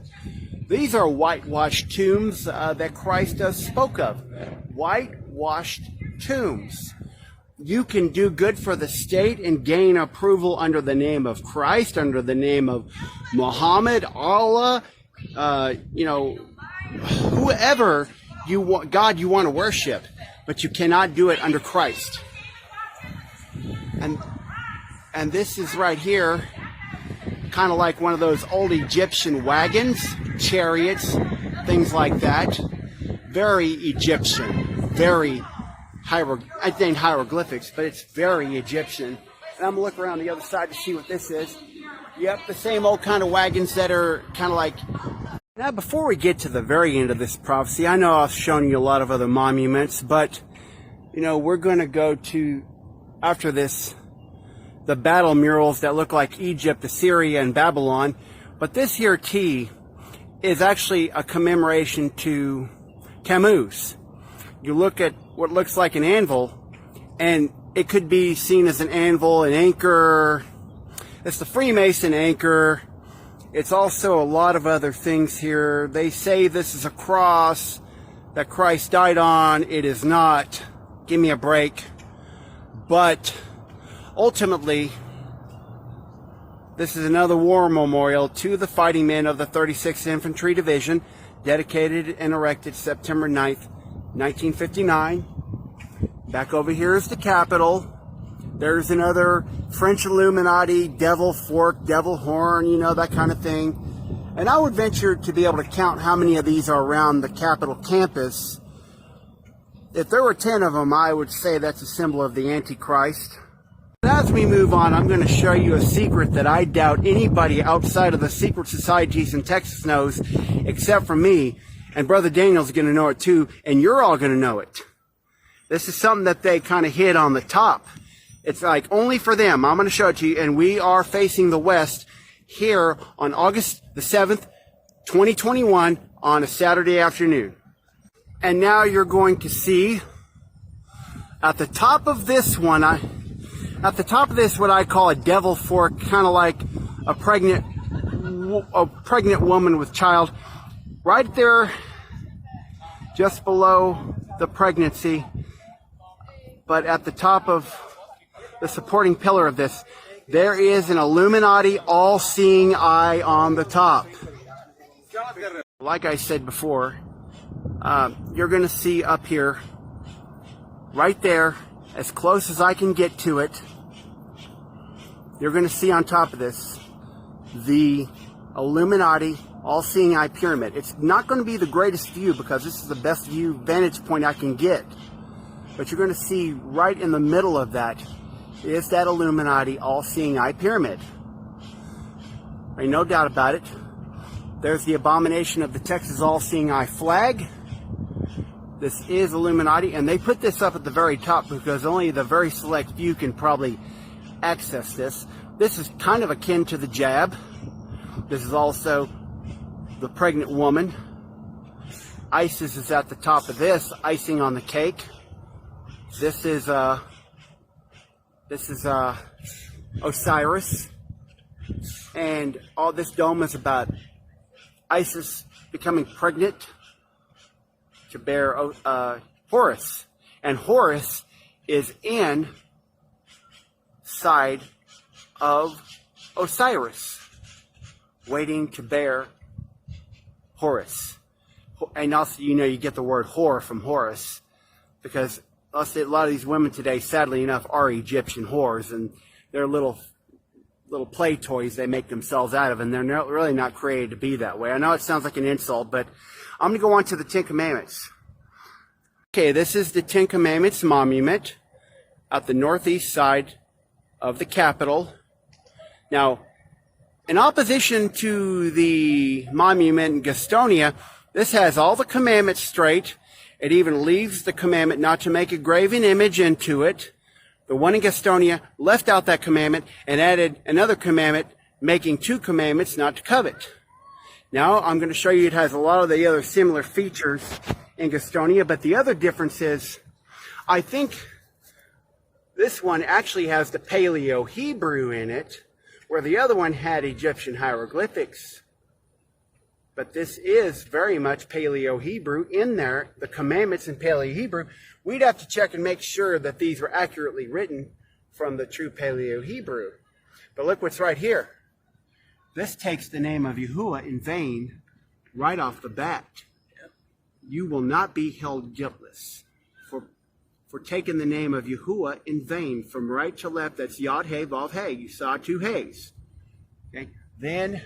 These are whitewashed tombs that Christ spoke of. Whitewashed tombs. You can do good for the state and gain approval under the name of Christ, under the name of Muhammad, Allah, whoever you want, God you want to worship, but you cannot do it under Christ. And this is right here, kind of like one of those old Egyptian wagons, chariots, things like that. Very Egyptian, very I think hieroglyphics, but it's very Egyptian. And I'm going to look around the other side to see what this is. Yep, the same old kind of wagons that are kind of like... Now, before we get to the very end of this prophecy, I know I've shown you a lot of other monuments, but, we're going to go to, after this, the battle murals that look like Egypt, Assyria, and Babylon. But this here T is actually a commemoration to Tammuz. You look at what looks like an anvil, and it could be seen as an anvil, an anchor. It's the Freemason anchor. It's also a lot of other things here. They say this is a cross that Christ died on. It is not. Give me a break. But ultimately, this is another war memorial to the fighting men of the 36th Infantry Division, dedicated and erected September 9th, 1959. Back over here is the Capitol. There's another French Illuminati, devil fork, devil horn, that kind of thing. And I would venture to be able to count how many of these are around the Capitol campus. If there were 10 of them, I would say that's a symbol of the Antichrist. As we move on, I'm going to show you a secret that I doubt anybody outside of the secret societies in Texas knows, except for me. And Brother Daniel's going to know it too, and you're all going to know it. This is something that they kind of hid on the top. It's like only for them. I'm going to show it to you, and we are facing the west here on August the 7th, 2021, on a Saturday afternoon. And now you're going to see at the top of this one, what I call a devil fork, kind of like a pregnant woman with child. Right there, just below the pregnancy, but at the top of the supporting pillar of this, there is an Illuminati All Seeing Eye on the top. Like I said before, you're going to see up here, right there, as close as I can get to it, you're going to see on top of this, the Illuminati All Seeing Eye pyramid. It's not going to be the greatest view because this is the best view vantage point I can get. but you're going to see right in the middle of that is that Illuminati All Seeing Eye pyramid. Ain't no doubt about it. There's the abomination of the Texas All Seeing Eye flag. This is Illuminati, and they put this up at the very top because only the very select few can probably access this. This is kind of akin to the jab. This is also the pregnant woman. ISIS is at the top of this, icing on the cake. This is Osiris, and all this dome is about ISIS becoming pregnant to bear Horus, and Horus is inside of Osiris, waiting to bear Horus. And also, you know, you get the word whore from Horus, because a lot of these women today, sadly enough, are Egyptian whores, and they're little play toys they make themselves out of, and they're really not created to be that way. I know it sounds like an insult, but I'm going to go on to the Ten Commandments. Okay, this is the Ten Commandments monument at the northeast side of the Capitol. Now, in opposition to the monument in Gastonia, this has all the commandments straight. It even leaves the commandment not to make a graven image into it. The one in Gastonia left out that commandment and added another commandment, making two commandments not to covet. Now, I'm going to show you it has a lot of the other similar features in Gastonia, but the other difference is, I think this one actually has the Paleo-Hebrew in it, where the other one had Egyptian hieroglyphics. But this is very much Paleo-Hebrew in there, the commandments in Paleo-Hebrew. We'd have to check and make sure that these were accurately written from the true Paleo-Hebrew. But look what's right here. This takes the name of Yahuwah in vain right off the bat. You will not be held guiltless for taking the name of Yahuwah in vain from right to left. That's Yod Hey Vav Hey. You saw two Heys. Okay. Then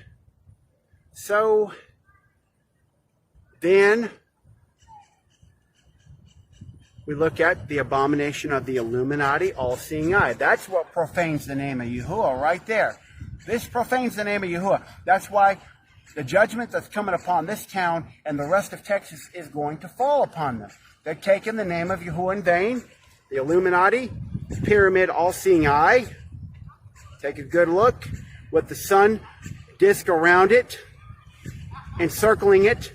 we look at the abomination of the Illuminati All Seeing Eye. That's what profanes the name of Yahuwah right there. This profanes the name of Yahuwah. That's why the judgment that's coming upon this town and the rest of Texas is going to fall upon them. They've taken the name of Yahuwah in vain. The Illuminati, Pyramid All Seeing Eye. Take a good look with the sun disk around it, encircling it.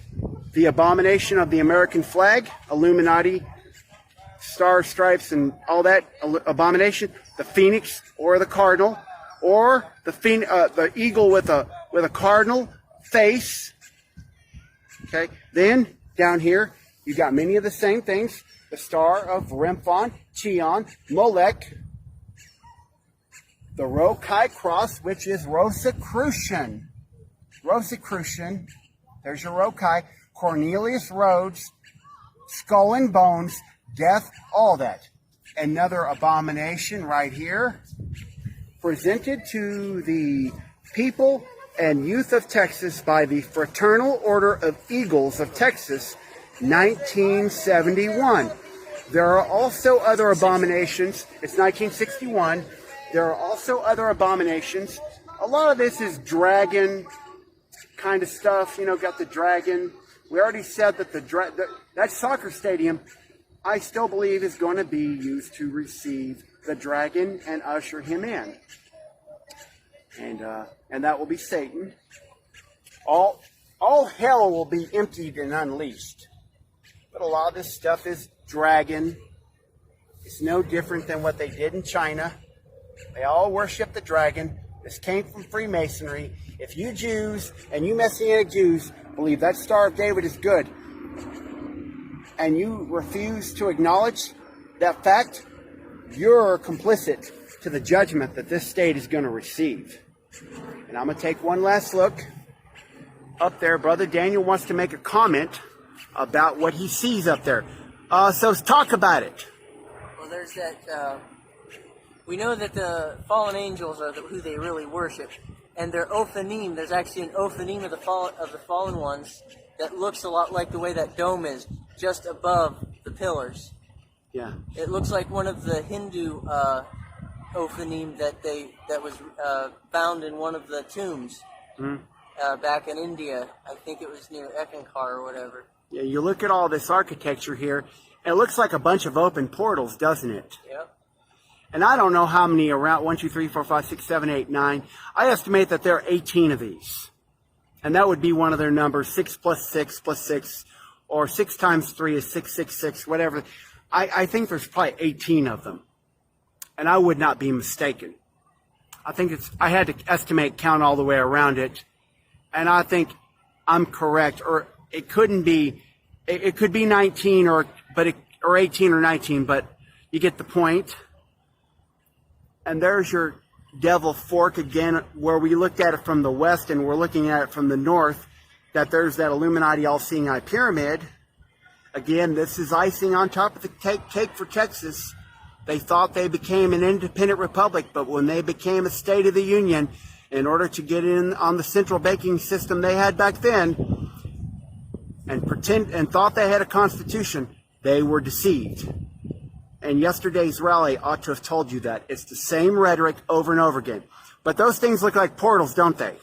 The abomination of the American flag, Illuminati, star stripes and all that abomination. The phoenix or the cardinal, or the eagle with a cardinal face. Okay. Then down here you got many of the same things. The star of Remphan, Chion, Molech, the Rokai cross, which is Rosicrucian. Rosicrucian. There's your Rokai. Cornelius Rhodes, skull and bones, death, all that. Another abomination right here, presented to the people and youth of Texas by the Fraternal Order of Eagles of Texas, 1971. There are also other abominations. It's 1961. There are also other abominations. A lot of this is dragon kind of stuff. You know, got the dragon. We already said that that soccer stadium, I still believe, is going to be used to receive the dragon and usher him in. And that will be Satan. All hell will be emptied and unleashed. But a lot of this stuff is dragon. It's no different than what they did in China. They all worship the dragon. This came from Freemasonry. If you Jews and you Messianic Jews believe that Star of David is good, and you refuse to acknowledge that fact, you're complicit to the judgment that this state is going to receive. And I'm going to take one last look. Up there, Brother Daniel wants to make a comment about what he sees up there. So talk about it. Well, there's that. We know that the fallen angels are who they really worship, and their Ophanim. There's actually an Ophanim of the fallen ones that looks a lot like the way that dome is, just above the pillars. Yeah. It looks like one of the Hindu Ophanim that was found in one of the tombs back in India. I think it was near Ekankar or whatever. Yeah, you look at all this architecture here, it looks like a bunch of open portals, doesn't it? Yep. And I don't know how many around, 1, 2, 3, 4, 5, 6, 7, 8, 9. I estimate that there are 18 of these. And that would be one of their numbers, 6 plus 6 plus 6, or 6 times 3 is 666, whatever. I think there's probably 18 of them. And I would not be mistaken. I had to estimate count all the way around it. And I think I'm correct, or it couldn't be, it could be 19 or 18 or 19, but you get the point. And there's your devil fork again, where we looked at it from the west and we're looking at it from the north, that there's that Illuminati All Seeing Eye pyramid. Again, this is icing on top of the cake for Texas. They thought they became an independent republic, but when they became a state of the union, in order to get in on the central banking system they had back then, and thought they had a constitution, they were deceived. And yesterday's rally ought to have told you that. It's the same rhetoric over and over again. But those things look like portals, don't they?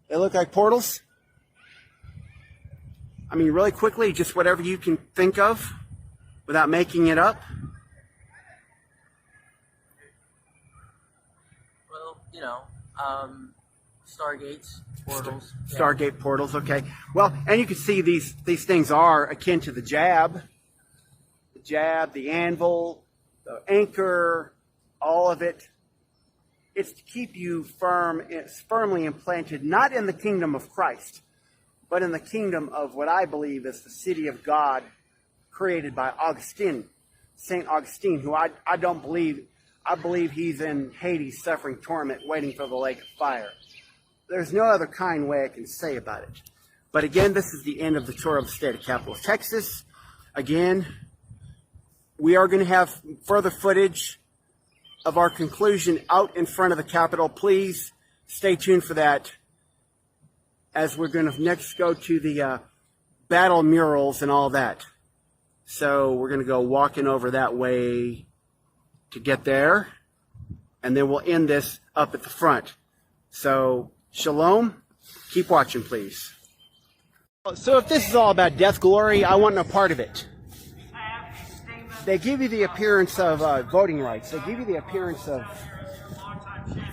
They look like portals? I mean, really quickly, just whatever you can think of without making it up. Well, Stargates, portals. Stargate portals, okay. Well, and you can see these things are akin to the jab. The jab, the anvil, the anchor, all of it. It's to keep you firm, it's firmly implanted, not in the kingdom of Christ, but in the kingdom of what I believe is the city of God created by Augustine, St. Augustine, who I believe he's in Hades suffering torment, waiting for the lake of fire. There's no other kind way I can say about it. But again, this is the end of the tour of the state of capital of Texas. Again, we are going to have further footage of our conclusion out in front of the Capitol. Please stay tuned for that, as we're going to next go to the battle murals and all that. So we're going to go walking over that way to get there, and then we'll end this up at the front. So, shalom. Keep watching, please. So if this is all about death glory, I want no part of it. They give you the appearance of voting rights. They give you the appearance of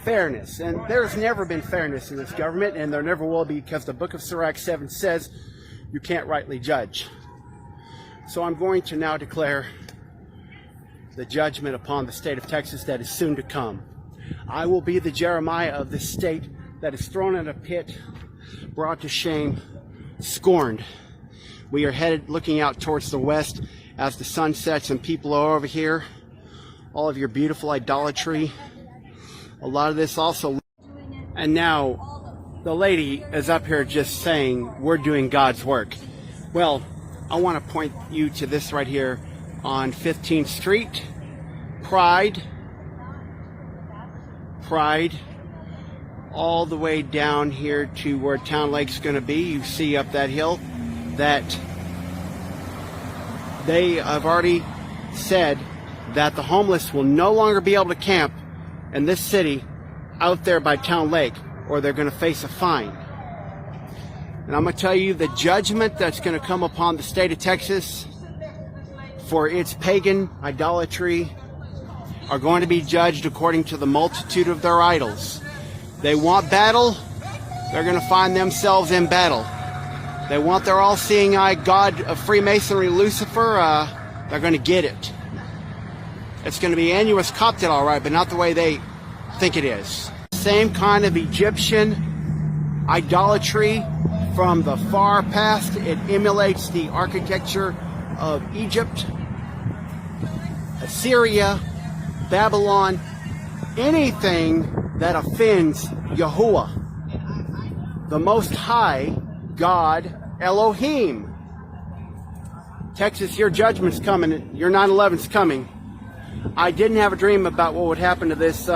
fairness. And there's never been fairness in this government, and there never will be, because the book of Sirach 7 says you can't rightly judge. So I'm going to now declare the judgment upon the state of Texas that is soon to come. I will be the Jeremiah of this state that is thrown in a pit, brought to shame, scorned. We are headed looking out towards the west as the sun sets, and people are over here. All of your beautiful idolatry. A lot of this also. And now the lady is up here just saying we're doing God's work. Well, I want to point you to this right here on 15th Street. Pride, all the way down here to where Town Lake's going to be. You see up that hill that they have already said that the homeless will no longer be able to camp in this city out there by Town Lake, or they're going to face a fine. And I'm going to tell you the judgment that's going to come upon the state of Texas for its pagan idolatry are going to be judged according to the multitude of their idols. They want battle, they're going to find themselves in battle. They want their all-seeing eye God of Freemasonry, Lucifer, they're going to get it. It's going to be Annus Copted, all right, but not the way they think it is. Same kind of Egyptian idolatry from the far past. It emulates the architecture of Egypt, Assyria, Babylon, anything that offends Yahuwah, the Most High God, Elohim. Texas, your judgment's coming. Your 9/11's coming. I didn't have a dream about what would happen to this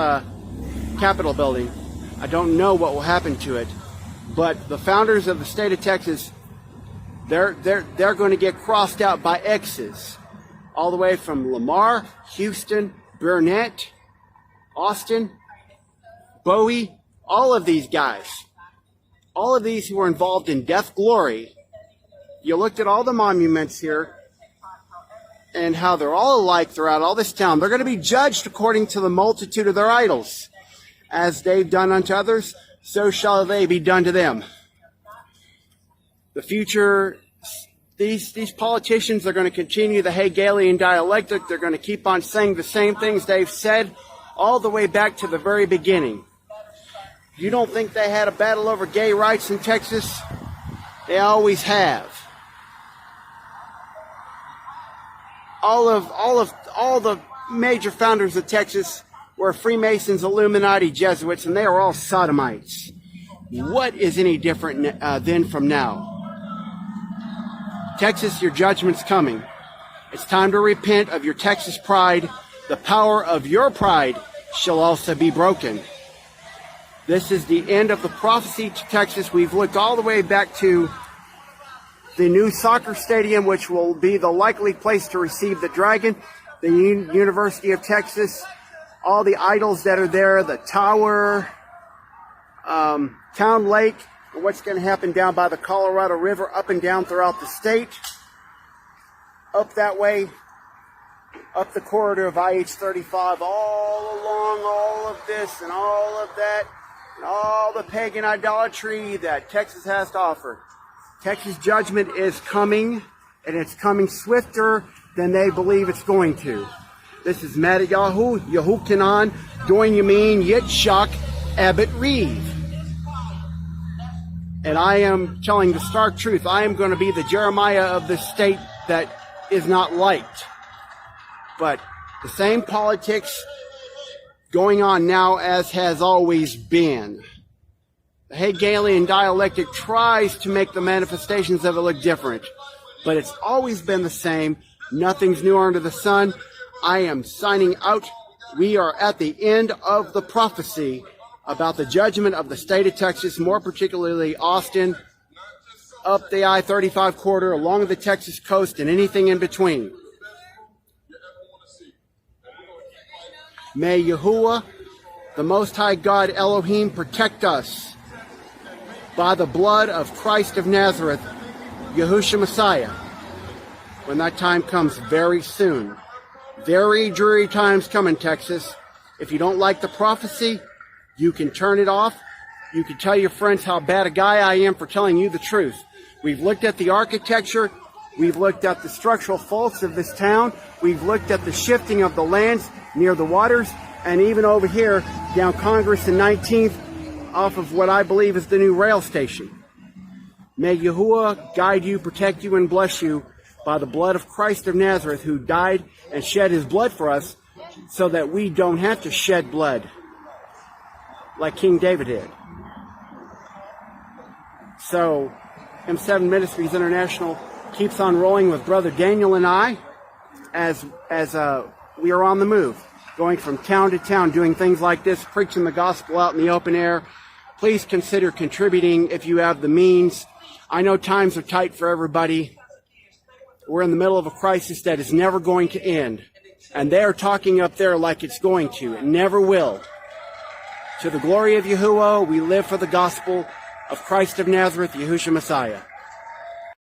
Capitol building. I don't know what will happen to it. But the founders of the state of Texas, they're going to get crossed out by X's. all the way from Lamar, Houston, Burnett, Austin, Bowie, all of these guys, all of these who were involved in death glory. You looked at all the monuments here and how they're all alike throughout all this town. They're going to be judged according to the multitude of their idols. As they've done unto others, so shall they be done to them. The future, these politicians are going to continue the Hegelian dialectic. They're going to keep on saying the same things they've said all the way back to the very beginning. You don't think they had a battle over gay rights in Texas? They always have. All the major founders of Texas were Freemasons, Illuminati, Jesuits, and they are all sodomites. What is any different then from now? Texas, your judgment's coming. It's time to repent of your Texas pride. The power of your pride shall also be broken. This is the end of the prophecy to Texas. We've looked all the way back to the new soccer stadium, which will be the likely place to receive the dragon, the University of Texas, all the idols that are there, the tower, Town Lake, and what's going to happen down by the Colorado River, up and down throughout the state, up that way, up the corridor of IH-35, all along all of this and all of that, and all the pagan idolatry that Texas has to offer. Texas judgment is coming, and it's coming swifter than they believe it's going to. This is Madayahu, Yehukanan, Doin Yamin, Yitzchak, Abbott Reeve. And I am telling the stark truth. I am going to be the Jeremiah of this state that is not liked. But the same politics going on now as has always been. The Hegelian dialectic tries to make the manifestations of it look different, but it's always been the same. Nothing's new under the sun. I am signing out. We are at the end of the prophecy about the judgment of the state of Texas, more particularly Austin, up the I-35 corridor, along the Texas coast, and anything in between. May Yahuwah, the Most High God Elohim, protect us by the blood of Christ of Nazareth, Yahushua Messiah, when that time comes very soon. Very dreary times coming, Texas. If you don't like the prophecy, you can turn it off. You can tell your friends how bad a guy I am for telling you the truth. We've looked at the architecture. We've looked at the structural faults of this town. We've looked at the shifting of the lands near the waters, and even over here down Congress and 19th, off of what I believe is the new rail station. May Yahuwah guide you, protect you, and bless you by the blood of Christ of Nazareth, who died and shed his blood for us so that we don't have to shed blood like King David did. So, M7 Ministries International keeps on rolling with Brother Daniel and I as we are on the move, going from town to town, doing things like this, preaching the gospel out in the open air. Please consider contributing if you have the means. I know times are tight for everybody. We're in the middle of a crisis that is never going to end. And they're talking up there like it's going to. It never will. To the glory of Yahuwah, we live for the gospel of Christ of Nazareth, Yahushua Messiah.